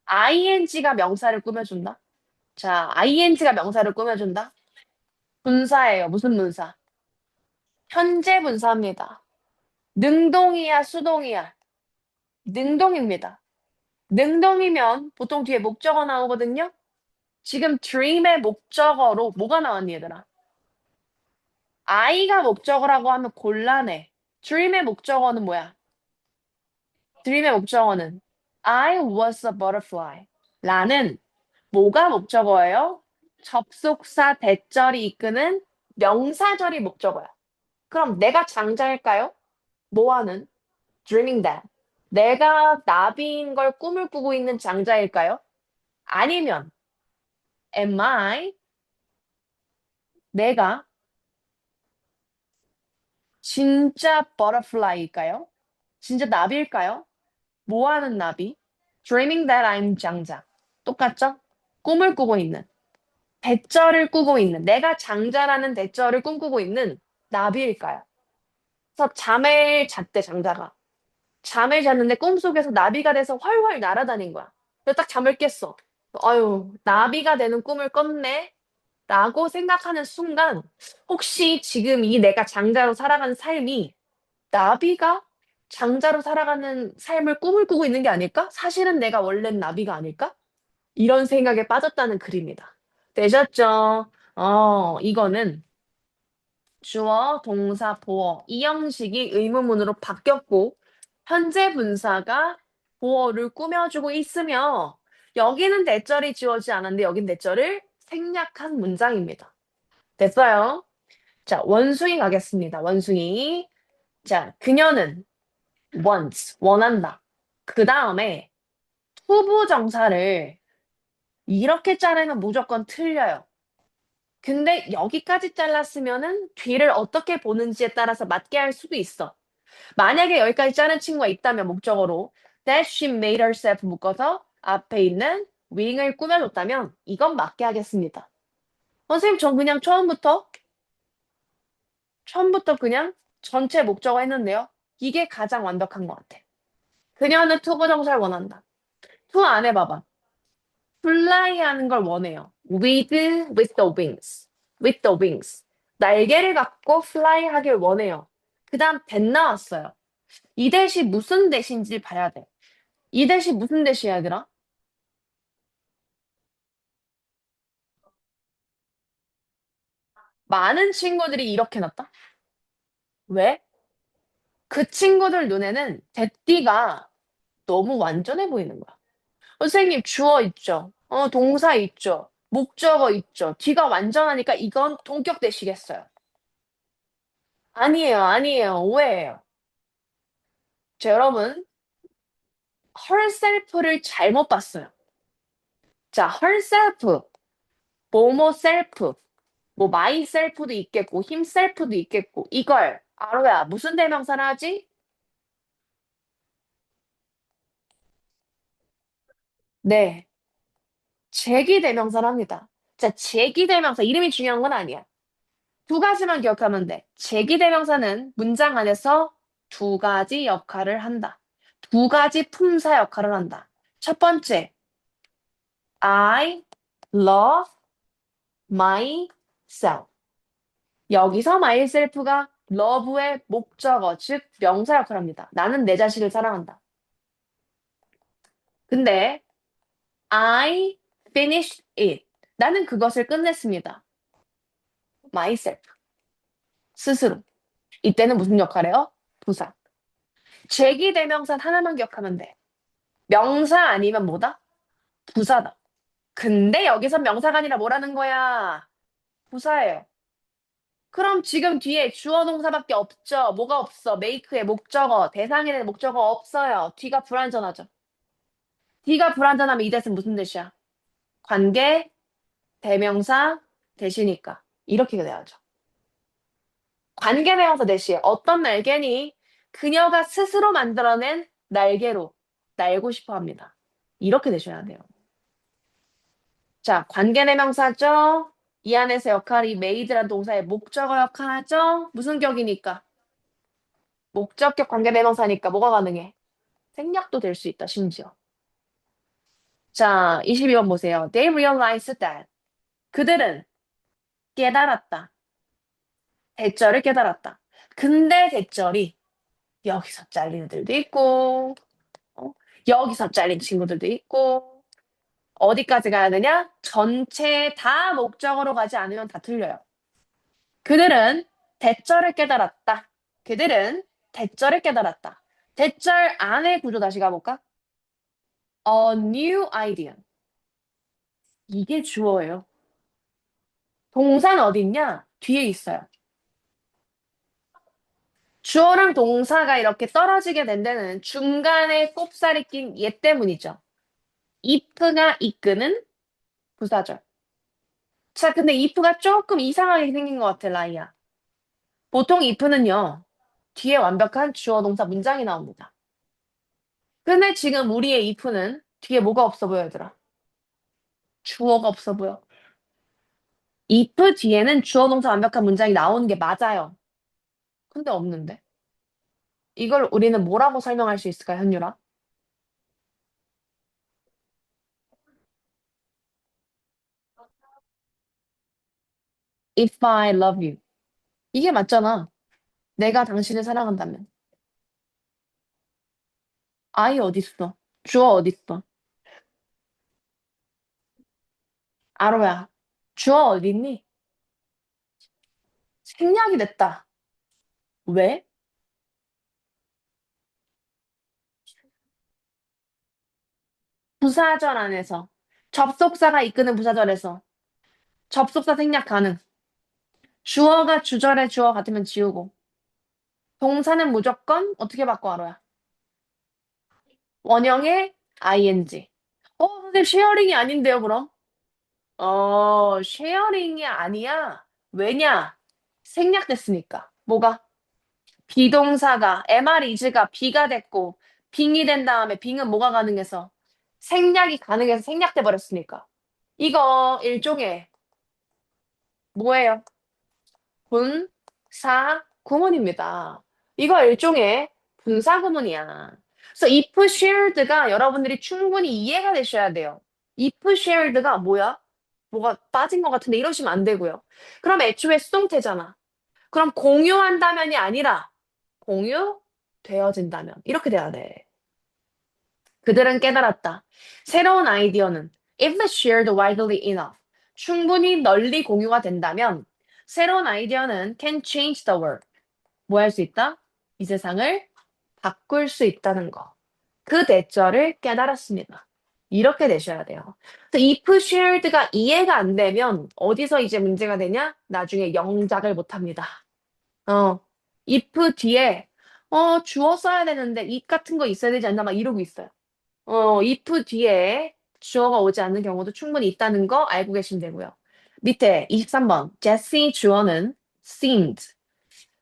ing가 명사를 꾸며준다. 자, ing가 명사를 꾸며준다. 분사예요. 무슨 분사? 현재 분사입니다. 능동이야, 수동이야? 능동입니다. 능동이면 보통 뒤에 목적어 나오거든요. 지금 dream의 목적어로 뭐가 나왔니, 얘들아? I가 목적어라고 하면 곤란해. dream의 목적어는 뭐야? dream의 목적어는 I was a butterfly. 라는 뭐가 목적어예요? 접속사 대절이 이끄는 명사절이 목적어야. 그럼 내가 장자일까요? 뭐하는? dreaming that. 내가 나비인 걸 꿈을 꾸고 있는 장자일까요? 아니면 am I 내가 진짜 butterfly일까요? 진짜 나비일까요? 뭐하는 나비? dreaming that I'm 장자. 똑같죠? 꿈을 꾸고 있는. 대절을 꾸고 있는. 내가 장자라는 대절을 꿈꾸고 있는 나비일까요? 그래서 잠을 잤대, 장자가. 잠을 잤는데 꿈속에서 나비가 돼서 활활 날아다닌 거야. 그래서 딱 잠을 깼어. 아유, 나비가 되는 꿈을 꿨네? 라고 생각하는 순간, 혹시 지금 이 내가 장자로 살아가는 삶이 나비가 장자로 살아가는 삶을 꿈을 꾸고 있는 게 아닐까? 사실은 내가 원래는 나비가 아닐까? 이런 생각에 빠졌다는 글입니다. 되셨죠? 이거는 주어, 동사, 보어 이 형식이 의문문으로 바뀌었고 현재 분사가 보어를 꾸며주고 있으며 여기는 대절이 지워지지 않았는데 여긴 대절을 생략한 문장입니다. 됐어요? 자, 원숭이 가겠습니다. 원숭이. 자, 그녀는 wants, 원한다. 그 다음에 투부정사를 이렇게 자르면 무조건 틀려요. 근데 여기까지 잘랐으면은 뒤를 어떻게 보는지에 따라서 맞게 할 수도 있어. 만약에 여기까지 자른 친구가 있다면 목적어로 that she made herself 묶어서 앞에 있는 wing을 꾸며줬다면 이건 맞게 하겠습니다. 선생님, 전 그냥 처음부터 그냥 전체 목적어 했는데요. 이게 가장 완벽한 것 같아. 그녀는 투부정사를 원한다. 투 안에 봐봐. fly 하는 걸 원해요. with the wings. with the wings. 날개를 갖고 fly 하길 원해요. 그 다음 that 나왔어요. 이 대시 무슨 대시인지 봐야 돼. 이 대시 무슨 대시야, 얘들아? 많은 친구들이 이렇게 놨다? 왜? 그 친구들 눈에는 대띠가 너무 완전해 보이는 거야. 선생님, 주어 있죠? 동사 있죠? 목적어 있죠? 뒤가 완전하니까 이건 동격 대시겠어요. 아니에요, 아니에요. 오해예요. 자, 여러분, herself를 잘못 봤어요. 자, herself, 뭐뭐 self, 뭐 myself도 있겠고, himself도 있겠고, 이걸 아로야 무슨 대명사를 하지? 네, 제기대명사를 합니다. 자, 제기대명사 이름이 중요한 건 아니야. 두 가지만 기억하면 돼. 제기대명사는 문장 안에서 두 가지 역할을 한다. 두 가지 품사 역할을 한다. 첫 번째, I love myself. 여기서 myself가 love의 목적어, 즉 명사 역할을 합니다. 나는 내 자신을 사랑한다. 근데 I finished it. 나는 그것을 끝냈습니다. myself. 스스로. 이때는 무슨 역할이에요? 부사. 제기대명사 하나만 기억하면 돼. 명사 아니면 뭐다? 부사다. 근데 여기서 명사가 아니라 뭐라는 거야? 부사예요. 그럼 지금 뒤에 주어 동사밖에 없죠? 뭐가 없어? make의 목적어, 대상에 대한 목적어 없어요. 뒤가 불완전하죠. 뒤가 불완전하면 이 대신 무슨 뜻이야? 관계, 대명사, 대시니까. 이렇게 돼야죠. 관계 대명사 대시에 어떤 날개니? 그녀가 스스로 만들어낸 날개로 날고 싶어 합니다. 이렇게 되셔야 돼요. 자, 관계대명사죠? 이 안에서 역할이 made라는 동사의 목적어 역할하죠? 무슨 격이니까? 목적격 관계대명사니까 뭐가 가능해? 생략도 될 수 있다, 심지어. 자, 22번 보세요. They realized that. 그들은 깨달았다. 대절을 깨달았다. 근데 대절이 여기서 잘리는 들도 있고, 어? 여기서 잘린 친구들도 있고, 어디까지 가야 되냐? 전체 다 목적으로 가지 않으면 다 틀려요. 그들은 대절을 깨달았다. 그들은 대절을 깨달았다. 대절 안에 구조 다시 가볼까? A new idea. 이게 주어예요. 동사는 어디 있냐? 뒤에 있어요. 주어랑 동사가 이렇게 떨어지게 된 데는 중간에 꼽살이 낀 얘 때문이죠. if가 이끄는 부사절. 자, 근데 if가 조금 이상하게 생긴 것 같아, 라이야. 보통 if는요, 뒤에 완벽한 주어 동사 문장이 나옵니다. 근데 지금 우리의 if는 뒤에 뭐가 없어 보여, 얘들아? 주어가 없어 보여. if 뒤에는 주어 동사 완벽한 문장이 나오는 게 맞아요. 근데 없는데? 이걸 우리는 뭐라고 설명할 수 있을까요, 현유라? If I love you. 이게 맞잖아. 내가 당신을 사랑한다면. I 어딨어? 주어 어딨어? 아로야. 주어 어딨니? 생략이 됐다. 왜? 부사절 안에서. 접속사가 이끄는 부사절에서. 접속사 생략 가능. 주어가 주절의 주어 같으면 지우고. 동사는 무조건 어떻게 바꿔 아로야? 원형의 ing. 선생님 쉐어링이 아닌데요, 그럼? 쉐어링이 아니야. 왜냐? 생략됐으니까. 뭐가? 비동사가 MR is가 be가 됐고 빙이 된 다음에 빙은 뭐가 가능해서 생략이 가능해서 생략돼 버렸으니까. 이거 일종의 뭐예요? 분사 구문입니다. 이거 일종의 분사 구문이야. 그래서 if shared가 여러분들이 충분히 이해가 되셔야 돼요. if shared가 뭐야? 뭐가 빠진 것 같은데 이러시면 안 되고요. 그럼 애초에 수동태잖아. 그럼 공유한다면이 아니라 공유되어진다면 이렇게 돼야 돼. 그들은 깨달았다. 새로운 아이디어는 if shared widely enough 충분히 널리 공유가 된다면 새로운 아이디어는 can change the world 뭐 할 수 있다? 이 세상을 바꿀 수 있다는 거. 그 대절을 깨달았습니다. 이렇게 되셔야 돼요. 그래서 if shared가 이해가 안 되면 어디서 이제 문제가 되냐? 나중에 영작을 못 합니다. 어, if 뒤에 주어 써야 되는데 it 같은 거 있어야 되지 않나 막 이러고 있어요. if 뒤에 주어가 오지 않는 경우도 충분히 있다는 거 알고 계시면 되고요. 밑에 23번 제시 주어는 seemed.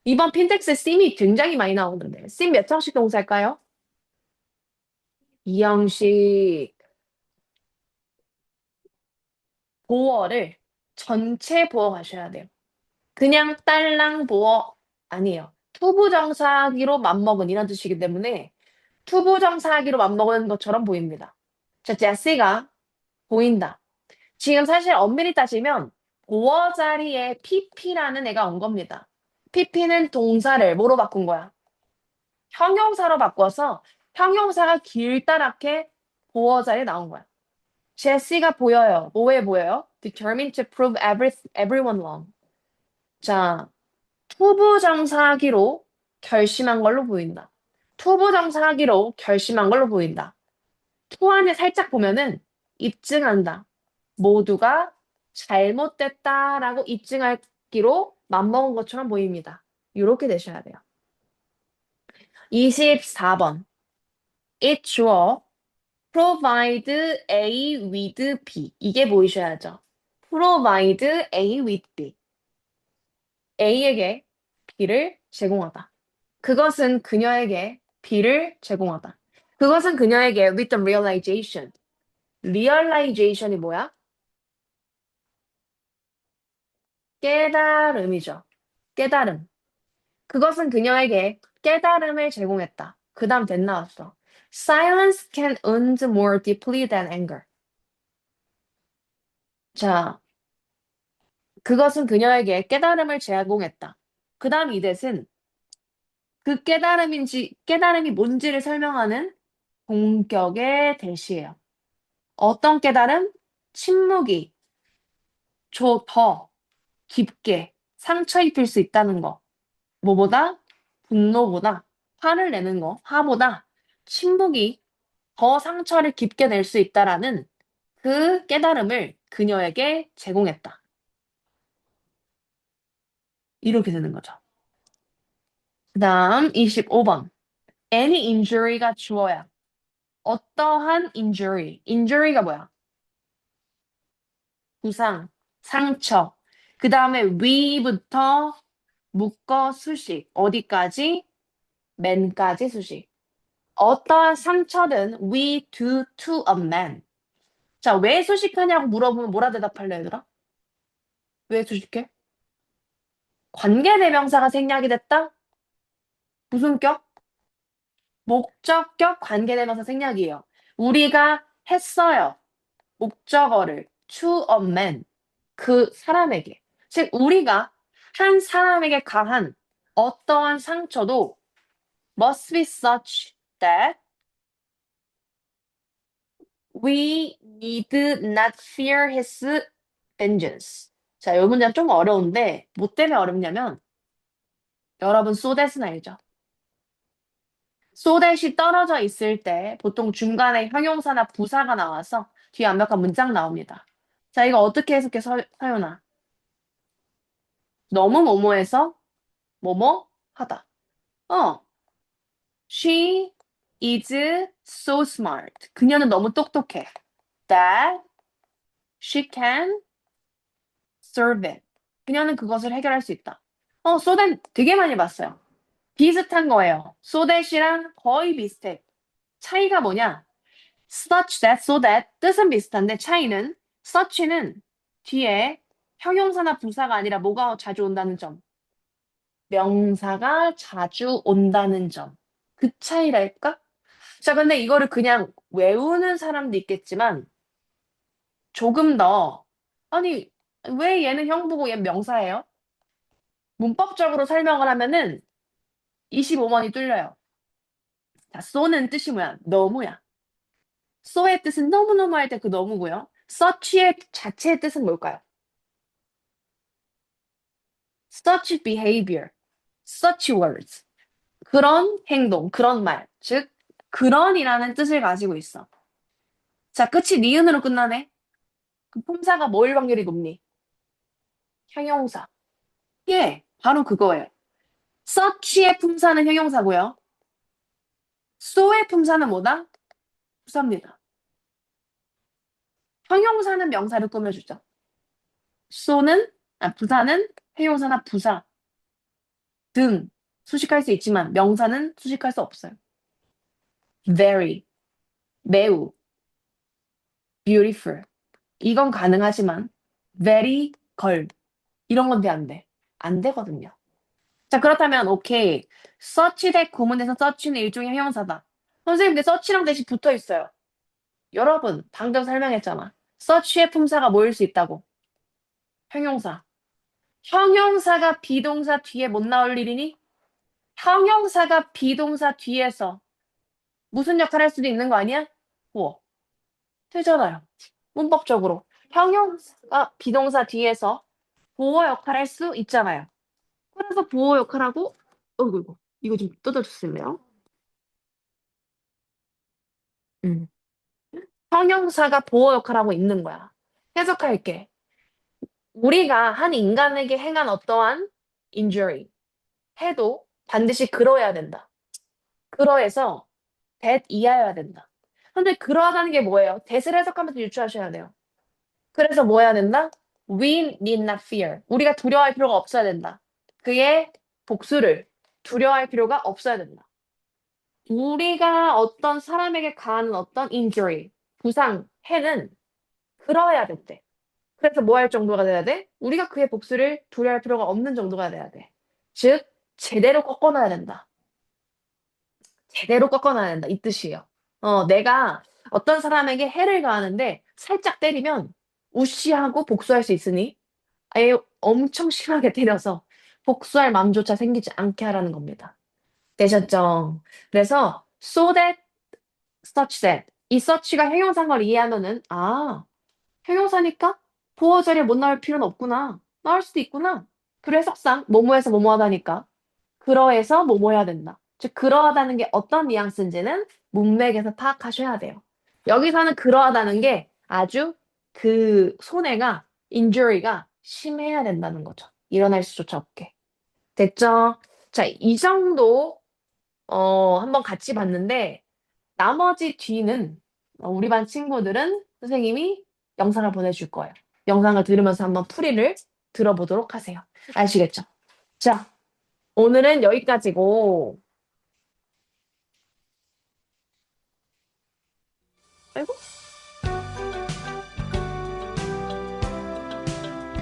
이번 핀텍스에 seem이 굉장히 많이 나오는데 seem 몇 형식 동사일까요? 2형식. 보어를 전체 보어 가셔야 돼요. 그냥 딸랑 보어 아니에요. 투부정사기로 맘먹은 이런 뜻이기 때문에 투부정사기로 맘먹은 것처럼 보입니다. 자, 제시가 보인다. 지금 사실 엄밀히 따지면 보어 자리에 pp라는 애가 온 겁니다. pp는 동사를 뭐로 바꾼 거야? 형용사로 바꿔서 형용사가 길다랗게 보어 자리에 나온 거야. 제시가 보여요. 뭐에 보여요? Determined to prove everyone wrong. 자, 투부정사하기로 결심한 걸로 보인다. 투부정사하기로 결심한 걸로 보인다. 투 안에 살짝 보면은 입증한다. 모두가 잘못됐다라고 입증하기로 맘먹은 것처럼 보입니다. 이렇게 되셔야 돼요. 24번. It 주어 provide A with B. 이게 보이셔야죠. provide A with B. A에게 B를 제공하다. 그것은 그녀에게 B를 제공하다. 그것은 그녀에게 with the realization. realization이 뭐야? 깨달음이죠. 깨달음. 그것은 그녀에게 깨달음을 제공했다. 그 다음 됐 나왔어. Silence can wound more deeply than anger. 자, 그것은 그녀에게 깨달음을 제공했다. 그 다음 이댓은 그 깨달음이 뭔지를 설명하는 본격의 대시예요. 어떤 깨달음? 침묵이 더 깊게 상처 입힐 수 있다는 거. 뭐보다? 분노보다, 화를 내는 거, 화보다 침묵이 더 상처를 깊게 낼 수 있다라는 그 깨달음을 그녀에게 제공했다. 이렇게 되는 거죠. 그 다음 25번. any injury가 주어야. 어떠한 injury. injury가 뭐야? 부상, 상처. 그 다음에 we부터 묶어 수식. 어디까지? man까지 수식. 어떠한 상처든 we do to a man. 자, 왜 수식하냐고 물어보면 뭐라 대답할래, 얘들아? 왜 수식해? 관계대명사가 생략이 됐다? 무슨 격? 목적격 관계대명사 생략이에요. 우리가 했어요. 목적어를 to a man. 그 사람에게. 즉, 우리가 한 사람에게 가한 어떠한 상처도 must be such that we need not fear his vengeance. 자, 이 문제는 좀 어려운데, 뭐 때문에 어렵냐면, 여러분, so that은 알죠? so that이 떨어져 있을 때 보통 중간에 형용사나 부사가 나와서 뒤에 완벽한 문장 나옵니다. 자, 이거 어떻게 해석해, 서윤아? 너무 뭐뭐해서 뭐뭐 하다. 어, she is so smart. 그녀는 너무 똑똑해. That she can serve it. 그녀는 그것을 해결할 수 있다. so that 되게 많이 봤어요. 비슷한 거예요. so that이랑 거의 비슷해. 차이가 뭐냐? such that, so that 뜻은 비슷한데 차이는 such는 뒤에 형용사나 부사가 아니라 뭐가 자주 온다는 점. 명사가 자주 온다는 점. 그 차이랄까? 자, 근데 이거를 그냥 외우는 사람도 있겠지만 조금 더 아니 왜 얘는 형부고 얘는 명사예요? 문법적으로 설명을 하면은 25번이 뚫려요. 자, so는 뜻이 뭐야? 너무야. so의 뜻은 너무너무 할 때 그 너무고요. such의 자체의 뜻은 뭘까요? such behavior, such words. 그런 행동, 그런 말. 즉, 그런이라는 뜻을 가지고 있어. 자, 끝이 니은으로 끝나네. 그 품사가 뭐일 확률이 높니? 형용사. 예, 바로 그거예요. such의 품사는 형용사고요. so의 품사는 뭐다? 부사입니다. 형용사는 명사를 꾸며주죠. 부사는 형용사나 부사 등 수식할 수 있지만 명사는 수식할 수 없어요. very, 매우, beautiful. 이건 가능하지만 very, 걸. 이런 건 돼, 안 돼? 안 되거든요. 자, 그렇다면 오케이. such 대 구문에서 such는 일종의 형용사다. 선생님, 근데 such랑 대신 붙어 있어요. 여러분, 방금 설명했잖아. such의 품사가 뭐일 수 있다고? 형용사. 형용사가 비동사 뒤에 못 나올 일이니? 형용사가 비동사 뒤에서 무슨 역할을 할 수도 있는 거 아니야? 뭐? 되잖아요. 문법적으로. 형용사가 비동사 뒤에서 보호 역할을 할 수 있잖아요. 그래서 보호 역할하고, 어이구, 이거 좀 뜯어주실래요? 음. 형용사가 보호 역할하고 있는 거야. 해석할게. 우리가 한 인간에게 행한 어떠한 injury 해도 반드시 그러해야 된다. 그러해서 that 이하여야 된다. 근데 그러하다는 게 뭐예요? that을 해석하면서 유추하셔야 돼요. 그래서 뭐 해야 된다? We need not fear. 우리가 두려워할 필요가 없어야 된다. 그의 복수를 두려워할 필요가 없어야 된다. 우리가 어떤 사람에게 가하는 어떤 injury, 부상, 해는 그러해야 된대. 그래서 뭐 할 정도가 돼야 돼? 우리가 그의 복수를 두려워할 필요가 없는 정도가 돼야 돼. 즉, 제대로 꺾어놔야 된다. 제대로 꺾어놔야 된다. 이 뜻이에요. 내가 어떤 사람에게 해를 가하는데 살짝 때리면 우시하고 복수할 수 있으니 아예 엄청 심하게 때려서 복수할 마음조차 생기지 않게 하라는 겁니다. 되셨죠? 그래서 so that, such that 이 such가 형용사인 걸 이해하면은 형용사니까 보어 자리에 못 나올 필요는 없구나. 나올 수도 있구나. 그 해석상 뭐뭐해서 뭐뭐하다니까. 그러해서 뭐뭐해야 된다. 즉 그러하다는 게 어떤 뉘앙스인지는 문맥에서 파악하셔야 돼요. 여기서는 그러하다는 게 아주 그 손해가 injury가 심해야 된다는 거죠. 일어날 수조차 없게. 됐죠? 자, 이 정도 한번 같이 봤는데 나머지 뒤는 우리 반 친구들은 선생님이 영상을 보내줄 거예요. 영상을 들으면서 한번 풀이를 들어보도록 하세요. 아시겠죠? 자, 오늘은 여기까지고